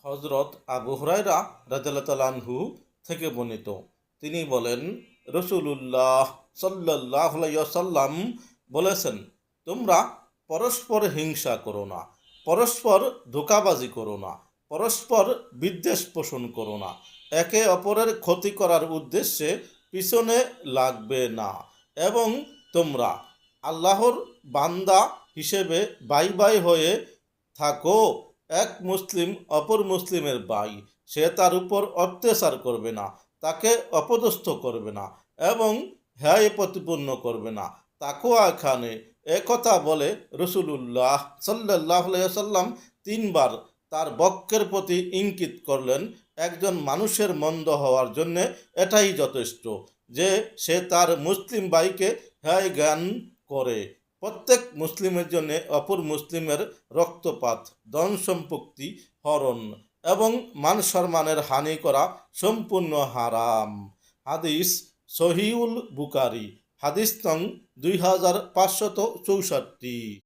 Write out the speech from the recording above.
হযরত আবু হুরায়রা রাদিয়াল্লাহু তাআলা আনহু থেকে বর্ণিত, তিনি বলেন, রাসূলুল্লাহ সাল্লাল্লাহু আলাইহি ওয়াসাল্লাম বলেছেন, তোমরা পরস্পর হিংসা করো না, পরস্পর ধোঁকাবাজি করো না, পরস্পর বিদ্বেষ পোষণ করো না, একে অপরের ক্ষতি করার উদ্দেশ্যে পিছনে লাগবে না, এবং তোমরা আল্লাহর বান্দা হিসেবে বাই বাই হয়ে থাকো। এক মুসলিম অপর মুসলিমের ভাই, সে তার উপর অত্যাচার করবে না, তাকে অপদস্থ করবে না এবং হ্যায় প্রতিপন্ন করবে না। তাকওয়া এখানে একথা বলে রাসূলুল্লাহ সাল্লাল্লাহু আলাইহি ওয়াসাল্লাম তিনবার তার বক্কের প্রতি ইঙ্গিত করলেন। একজন মানুষের মন্দ হওয়ার জন্যে এটাই যথেষ্ট যে সে তার মুসলিম ভাইকে হ্যায় জ্ঞান করে। প্রত্যেক মুসলিমের জন্য অপর মুসলিমের রক্তপাত, ধন সম্পত্তি হরণ এবং মান সম্মানের হানি করা সম্পূর্ণ হারাম। হাদিস সহিউল বুখারী, হাদিস নং 2564।